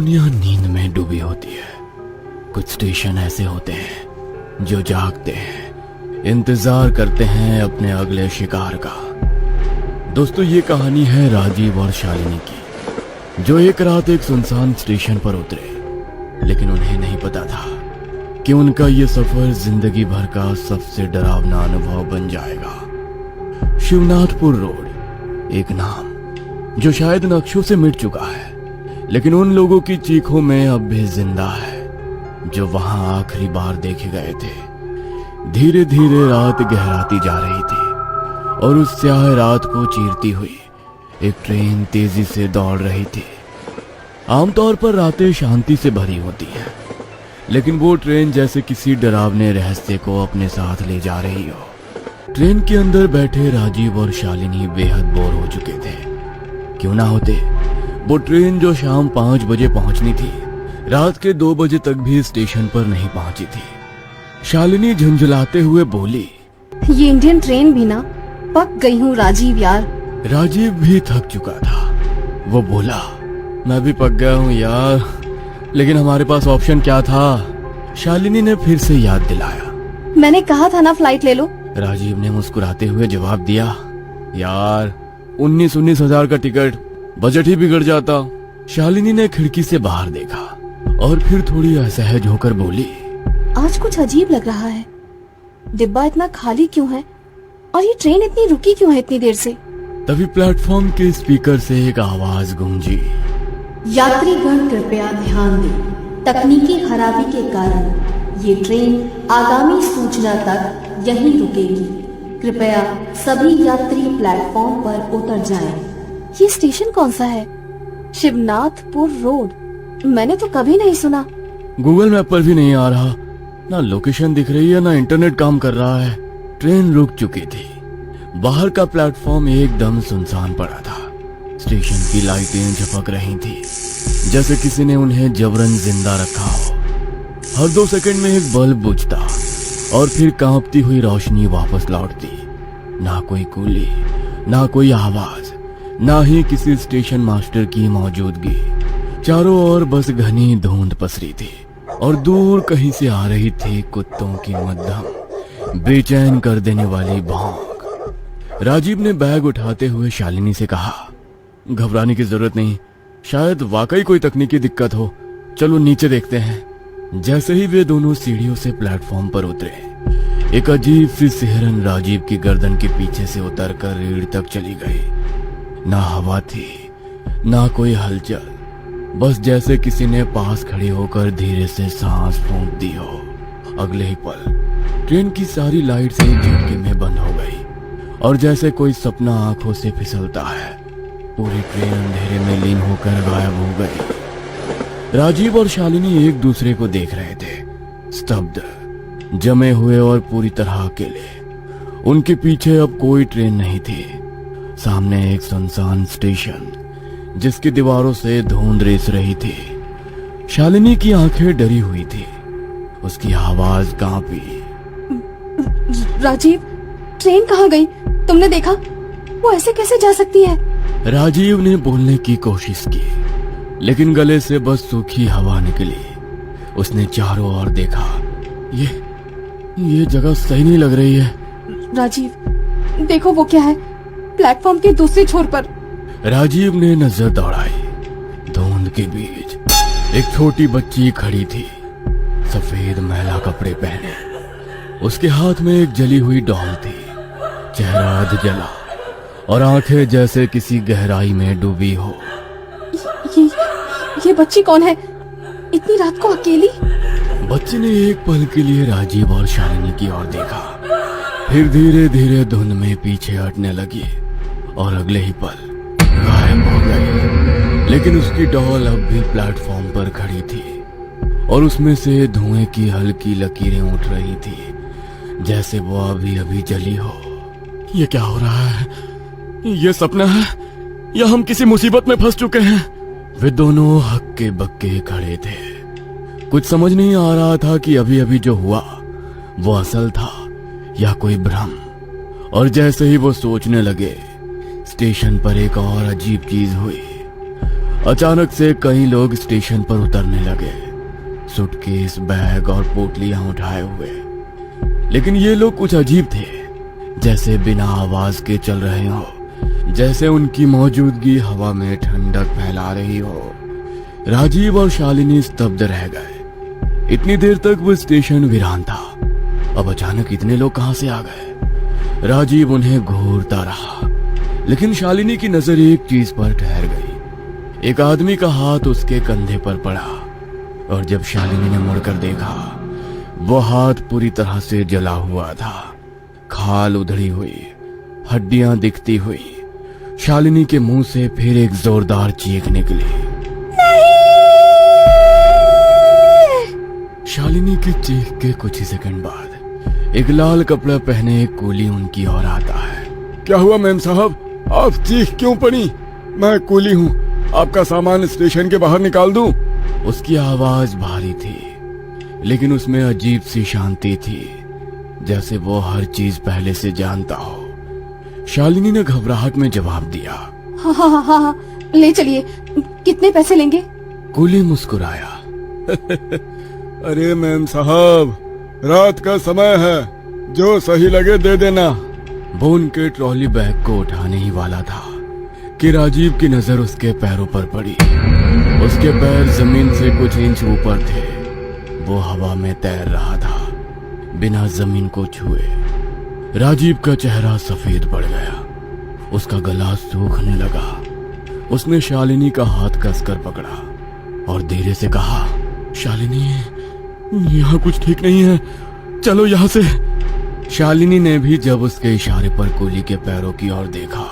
दुनिया नींद में डूबी होती है। कुछ स्टेशन ऐसे होते हैं जो जागते हैं, इंतजार करते हैं अपने अगले शिकार का। दोस्तों, ये कहानी है राजीव और शालिनी की, जो एक रात एक सुनसान स्टेशन पर उतरे, लेकिन उन्हें नहीं पता था कि उनका ये सफर जिंदगी भर का सबसे डरावना अनुभव बन जाएगा। शिवनाथपुर रोड, एक नाम जो शायद नक्शों से मिट चुका है, लेकिन उन लोगों की चीखों में अब भी जिंदा है जो वहां आखिरी बार देखे गए थे। धीरे धीरे रात गहराती जा रही थी और उस स्याह रात को चीरती हुई एक ट्रेन तेजी से दौड़ रही थी। आमतौर पर रातें शांति से भरी होती हैं, लेकिन वो ट्रेन जैसे किसी डरावने रहस्य को अपने साथ ले जा रही हो। ट्रेन के अंदर बैठे राजीव और शालिनी बेहद बोर हो चुके थे। क्यों ना होते, वो ट्रेन जो शाम 5 बजे पहुंचनी थी, रात के 2 बजे तक भी स्टेशन पर नहीं पहुंची थी। शालिनी झुंझलाते हुए बोली, ये इंडियन ट्रेन भी ना, पक गई हूँ राजीव यार। राजीव भी थक चुका था। वो बोला, मैं भी पक गया हूँ यार, लेकिन हमारे पास ऑप्शन क्या था? शालिनी ने फिर से याद दिलाया। मैंने कहा था ना फ्लाइट ले लो। राजीव ने मुस्कुराते हुए जवाब दिया, यार 19 हजार का टिकट, बजट ही बिगड़ जाता। शालिनी ने खिड़की से बाहर देखा और फिर थोड़ी असहज होकर बोली, आज कुछ अजीब लग रहा है। डिब्बा इतना खाली क्यों है और ये ट्रेन इतनी रुकी क्यों है इतनी देर से? तभी प्लेटफॉर्म के स्पीकर से एक आवाज गूंजी, यात्रीगण कृपया ध्यान दें, तकनीकी खराबी के कारण ये ट्रेन आगामी सूचना तक यहीं रुकेगी। कृपया सभी यात्री प्लेटफॉर्म पर उतर जाएं। ये स्टेशन कौन सा है? शिवनाथपुर रोड, मैंने तो कभी नहीं सुना। गूगल मैप पर भी नहीं आ रहा, ना लोकेशन दिख रही है, ना इंटरनेट काम कर रहा है। ट्रेन रुक चुकी थी। बाहर का प्लेटफॉर्म एकदम सुनसान पड़ा था। स्टेशन की लाइटें झपक रही थी, जैसे किसी ने उन्हें जबरन जिंदा रखा हो। हर 2 सेकंड में एक बल्ब बुझता और फिर कांपती हुई रोशनी वापस लौटती। ना कोई कूली, ना कोई आवाज, ना ही किसी स्टेशन मास्टर की मौजूदगी। चारों ओर बस घनी धुंध पसरी थी और दूर कहीं से आ रही थी कुत्तों की मध्यम बेचैन कर देने वाली भौंक। राजीव ने बैग उठाते हुए शालिनी से कहा, घबराने की जरूरत नहीं, शायद वाकई कोई तकनीकी दिक्कत हो, चलो नीचे देखते हैं। जैसे ही वे दोनों सीढ़ियों से प्लेटफॉर्म पर उतरे, एक अजीब सी सिहरन राजीव की गर्दन के पीछे से उतरकर रीढ़ तक चली गई। ना हवा थी, ना कोई हलचल, बस जैसे किसी ने पास खड़े होकर धीरे से सांस फूंक दी हो। अगले ही पल ट्रेन की सारी लाइट्स एक झटके में बंद हो गई और जैसे कोई सपना आंखों से फिसलता है, पूरी ट्रेन अंधेरे में लीन होकर गायब हो गई। राजीव और शालिनी एक दूसरे को देख रहे थे, स्तब्ध, जमे हुए और पूरी तरह अकेले। उनके पीछे अब कोई ट्रेन नहीं थी। सामने एक सुनसान स्टेशन, जिसकी दीवारों से धुंध रिस रही थी। शालिनी की आंखें डरी हुई थी, उसकी आवाज कांपी। राजीव, ट्रेन कहाँ गई? तुमने देखा? वो ऐसे कैसे जा सकती है? राजीव ने बोलने की कोशिश की, लेकिन गले से बस सूखी हवा निकली। उसने चारों ओर देखा। ये जगह सही नहीं लग रही है। राजीव, देखो वो क्या है प्लेटफॉर्म के दूसरे छोर पर। राजीव ने नजर दौड़ाई। धुंध के बीच एक छोटी बच्ची खड़ी थी, सफेद मैला कपड़े पहने। उसके हाथ में एक जली हुई डॉल थी, चेहरा अध जला और आंखें जैसे किसी गहराई में डूबी हो। ये बच्ची कौन है? इतनी रात को अकेली? बच्ची ने एक पल के लिए राजीव और शालिनी की ओर देखा, फिर धीरे धीरे धुंध में पीछे हटने लगी और अगले ही पल गायब हो गई। लेकिन उसकी डॉल अब भी प्लेटफॉर्म पर खड़ी थी और उसमें से धुएं की हल्की लकीरें उठ रही थी, जैसे वो अभी अभी जली हो। ये क्या हो रहा है? ये सपना है या हम किसी मुसीबत में फंस चुके हैं? वे दोनों हक्के बक्के खड़े थे। कुछ समझ नहीं आ रहा था कि अभी अभी जो हुआ वो असल था या कोई भ्रम। और जैसे ही वो सोचने लगे, स्टेशन पर एक और अजीब चीज हुई। अचानक से कई लोग स्टेशन पर उतरने लगे, सूटकेस, बैग और पोटलियां उठाए हुए। लेकिन ये लोग कुछ अजीब थे, जैसे बिना आवाज के चल रहे हो, जैसे उनकी मौजूदगी हवा में ठंडक फैला रही हो। राजीव और शालिनी स्तब्ध रह गए। इतनी देर तक वो स्टेशन वीरान था, अब अचानक इतने लोग कहां से आ गए? राजीव उन्हें घूरता रहा, लेकिन शालिनी की नजर एक चीज पर ठहर गई। एक आदमी का हाथ उसके कंधे पर पड़ा, और जब शालिनी ने मुड़कर देखा, वो हाथ पूरी तरह से जला हुआ था, खाल उधड़ी हुई, हड्डियां दिखती हुई। शालिनी के मुंह से फिर एक जोरदार चीख निकली। शालिनी के चीख के कुछ ही सेकंड बाद एक लाल कपड़ा पहने एक कूली उनकी ओर आता है। क्या हुआ मैम साहब, आप चीख क्यों पड़ी? मैं कूली हूँ, आपका सामान स्टेशन के बाहर निकाल दूं? उसकी आवाज भारी थी, लेकिन उसमें अजीब सी शांति थी, जैसे वो हर चीज पहले से जानता हो। शालिनी ने घबराहट में जवाब दिया, हाँ हाँ हाँ हाँ, ले चलिए। कितने पैसे लेंगे? कूली मुस्कुराया। अरे मैम साहब, रात का समय है, जो सही लगे दे देना। वो उनके ट्रॉली बैग को उठाने ही वाला था कि राजीव की नजर उसके पैरों पर पड़ी। उसके पैर जमीन से कुछ इंच ऊपर थे। वो हवा में तैर रहा था, बिना जमीन को छुए। राजीव का चेहरा सफेद पड़ गया, उसका गला सूखने लगा। उसने शालिनी का हाथ कसकर पकड़ा और धीरे से कहा, शालिनी, यहाँ कुछ ठीक नहीं है, चलो यहाँ से। शालिनी ने भी जब उसके इशारे पर कूली के पैरों की ओर देखा,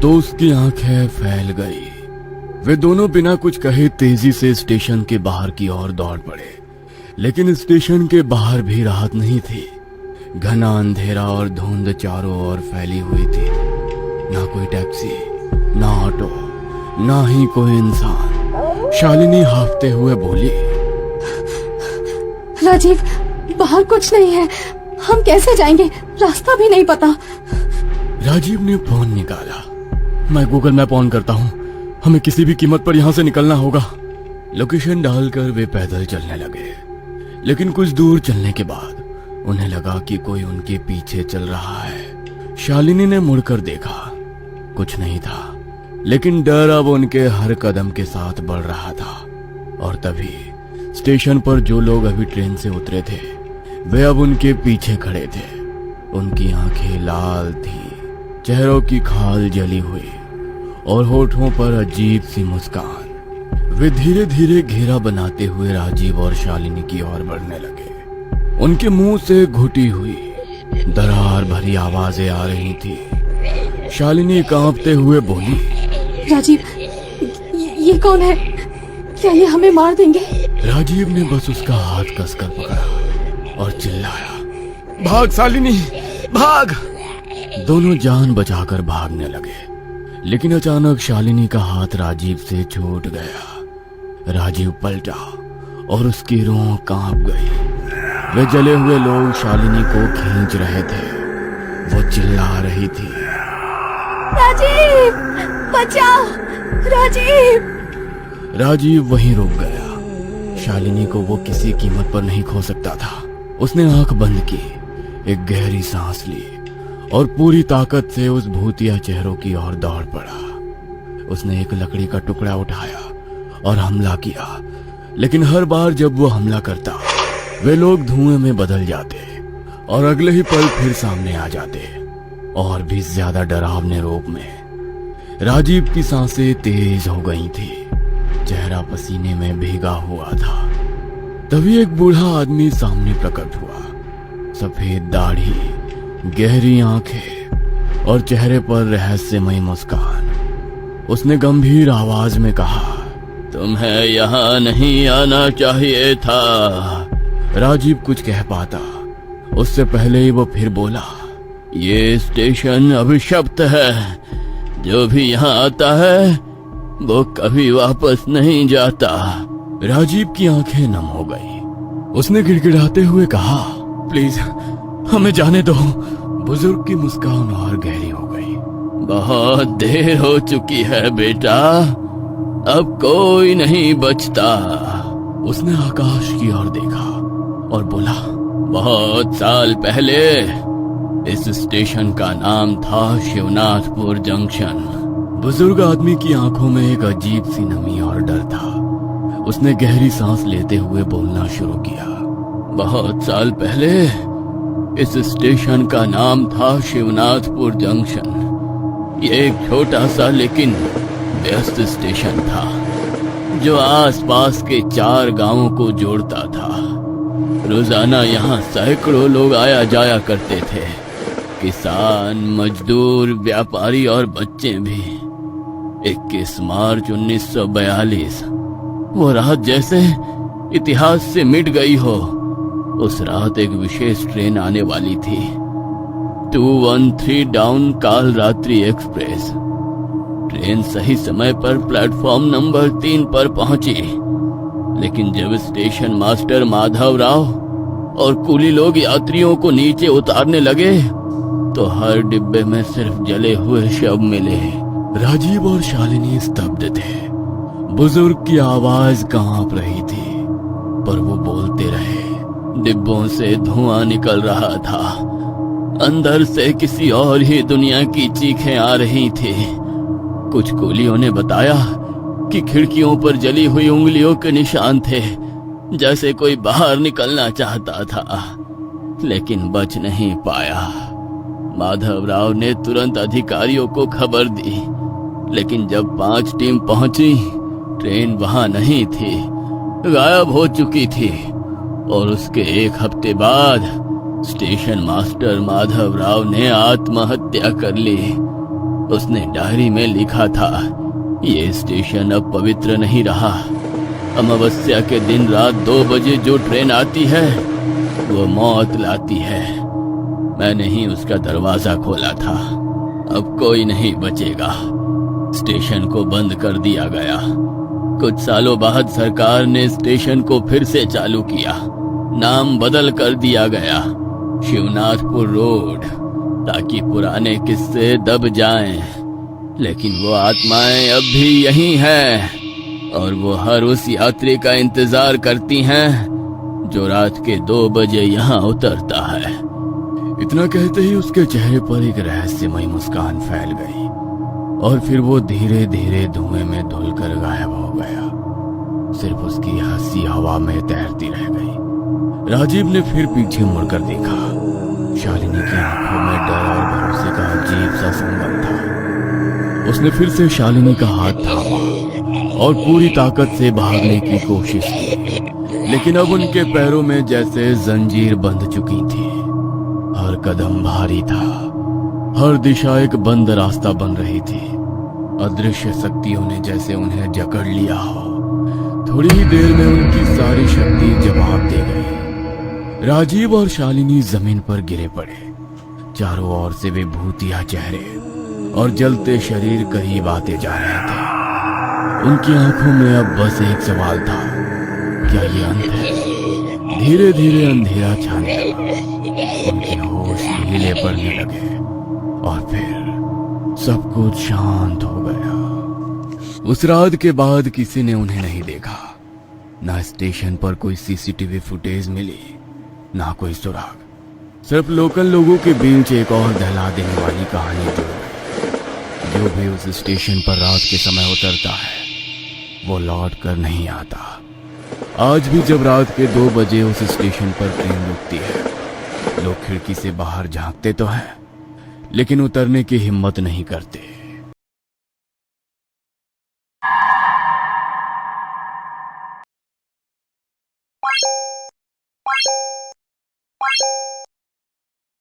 तो उसकी आंखें फैल गई। वे दोनों बिना कुछ कहे तेजी से स्टेशन के बाहर की ओर दौड़ पड़े। लेकिन स्टेशन के बाहर भी राहत नहीं थी। घना अंधेरा और धुंध चारों ओर फैली हुई थी। ना कोई टैक्सी, ना ऑटो, ना ही कोई इंसान। शालिनी हाफते हुए बोली, राजीव, बाहर कुछ नहीं है, हम कैसे जाएंगे? रास्ता भी नहीं पता। राजीव ने फोन निकाला। मैं गूगल मैप ऑन करता हूँ, हमें किसी भी कीमत पर यहाँ से निकलना होगा। लोकेशन डालकर वे पैदल चलने लगे, लेकिन कुछ दूर चलने के बाद उन्हें लगा कि कोई उनके पीछे चल रहा है। शालिनी ने मुड़कर देखा, कुछ नहीं था, लेकिन डर अब उनके हर कदम के साथ बढ़ रहा था। और तभी स्टेशन पर जो लोग अभी ट्रेन से उतरे थे, वे अब उनके पीछे खड़े थे। उनकी आंखें लाल थी, चेहरों की खाल जली हुई और होठों पर अजीब सी मुस्कान। वे धीरे धीरे घेरा बनाते हुए राजीव और शालिनी की ओर बढ़ने लगे। उनके मुंह से घुटी हुई दरार भरी आवाजें आ रही थी। शालिनी कांपते हुए बोली, राजीव, ये कौन है? क्या ये हमें मार देंगे? राजीव ने बस उसका हाथ कसकर पकड़ा और चिल्लाया, भाग शालिनी, भाग। दोनों जान बचाकर भागने लगे, लेकिन अचानक शालिनी का हाथ राजीव से छूट गया। राजीव पलटा और उसकी रूह कांप गई। वे जले हुए लोग शालिनी को खींच रहे थे। वो चिल्ला रही थी, राजीव, बचाओ, राजीव। राजीव वहीं रुक गया। शालिनी को वो किसी कीमत पर नहीं खो सकता था। उसने आंख बंद की, एक गहरी सांस ली और पूरी ताकत से उस भूतिया चेहरों की ओर दौड़ पड़ा। उसने एक लकड़ी का टुकड़ा उठाया और हमला किया, लेकिन हर बार जब वो हमला करता, वे लोग धुएं में बदल जाते और अगले ही पल फिर सामने आ जाते, और भी ज्यादा डरावने रूप में। राजीव की सांसें तेज हो गई थी, चेहरा पसीने में भीगा हुआ था। तभी एक बूढ़ा आदमी सामने प्रकट हुआ। सफेद दाढ़ी, गहरी आंखें और चेहरे पर रहस्यमयी मुस्कान। उसने गंभीर आवाज में कहा, तुम्हें यहाँ नहीं आना चाहिए था। राजीव कुछ कह पाता, उससे पहले ही वो फिर बोला, ये स्टेशन अभिशप्त है। जो भी यहाँ आता है वो कभी वापस नहीं जाता। राजीव की आंखें नम हो गई। उसने गिड़गिड़ाते हुए कहा, प्लीज हमें जाने दो। बुजुर्ग की मुस्कान और गहरी हो गई। बहुत देर हो चुकी है बेटा, अब कोई नहीं बचता। उसने आकाश की ओर देखा और बोला, बहुत साल पहले इस स्टेशन का नाम था शिवनाथपुर जंक्शन। बुजुर्ग आदमी की आंखों में एक अजीब सी नमी और डर था। उसने गहरी सांस लेते हुए बोलना शुरू किया, बहुत साल पहले इस स्टेशन का नाम था शिवनाथपुर जंक्शन। ये एक छोटा सा लेकिन व्यस्त स्टेशन था जो आसपास के 4 गांवों को जोड़ता था। रोजाना यहाँ सैकड़ों लोग आया जाया करते थे, किसान, मजदूर, व्यापारी और बच्चे भी। 21 मार्च 1942 वो रात जैसे इतिहास से मिट गई हो। उस रात एक विशेष ट्रेन आने वाली थी, 213 डाउन काल रात्रि एक्सप्रेस। ट्रेन सही समय पर प्लेटफॉर्म नंबर 3 पर पहुंची, लेकिन जब स्टेशन मास्टर माधव राव और कुली लोग यात्रियों को नीचे उतारने लगे तो हर डिब्बे में सिर्फ जले हुए शव मिले। राजीव और शालिनी स्तब्ध थे। बुजुर्ग की आवाज कांप रही थी, पर वो बोलते रहे। डिब्बों से धुआं निकल रहा था, अंदर से किसी और ही दुनिया की चीखें आ रही थी। कुछ कुलियों ने बताया कि खिड़कियों पर जली हुई उंगलियों के निशान थे, जैसे कोई बाहर निकलना चाहता था, लेकिन बच नहीं पाया। माधव राव ने तुरंत अधिकारियों को खबर दी, लेकिन जब 5 टीम पहुंची, ट्रेन वहां नहीं थी, गायब हो चुकी थी। और उसके 1 हफ्ते बाद स्टेशन मास्टर माधव राव ने आत्महत्या कर ली। उसने डायरी में लिखा था, ये स्टेशन अब पवित्र नहीं रहा। अमावस्या के दिन रात 2 बजे जो ट्रेन आती है वो मौत लाती है। मैंने ही उसका दरवाजा खोला था। अब कोई नहीं बचेगा। स्टेशन को बंद कर दिया गया। कुछ सालों बाद सरकार ने स्टेशन को फिर से चालू किया। नाम बदल कर दिया गया, शिवनाथपुर रोड, ताकि पुराने किस्से दब जाएं। लेकिन वो आत्माएं अब भी यहीं हैं और वो हर उस यात्री का इंतजार करती हैं जो रात के 2 बजे यहाँ उतरता है। इतना कहते ही उसके चेहरे पर एक रहस्यमय मुस्कान फैल गई और फिर वो धीरे धीरे धुएं में धुलकर गायब हो गया। सिर्फ उसकी हंसी हवा में तैरती रह गई। राजीव ने फिर पीछे मुड़कर देखा। शालिनी की आंखों में डर और भरोसे का अजीब सा संगम था। उसने फिर से शालिनी का हाथ थामा और पूरी ताकत से भागने की कोशिश की, लेकिन अब उनके पैरों में जैसे जंजीर बंध चुकी थी। हर कदम भारी था, हर दिशा एक बंद रास्ता बन रही थी। अदृश्य शक्तियों ने जैसे उन्हें जकड़ लिया हो। थोड़ी ही देर में उनकी सारी शक्ति जवाब दे गई। राजीव और शालिनी जमीन पर गिरे पड़े। चारों ओर से वे भूतिया चेहरे और जलते शरीर करीब आते जा रहे थे। उनकी आंखों में अब बस एक सवाल था, क्या ये अंत है? धीरे धीरे अंधेरा छाने लगा। उनके होश ढीले पड़ने लगे और फिर सब कुछ शांत हो गया। उस रात के बाद किसी ने उन्हें नहीं देखा। ना स्टेशन पर कोई सीसीटीवी फुटेज मिली, ना कोई सुराग। सिर्फ लोकल लोगों के बीच एक और दहला देने वाली कहानी जुड़ गई। जो भी उस स्टेशन पर रात के समय उतरता है वो लौट कर नहीं आता। आज भी जब रात के 2 बजे उस स्टेशन पर ट्रेन रुकती है, लोग खिड़की से बाहर झांकते तो हैं, लेकिन उतरने की हिम्मत नहीं करते।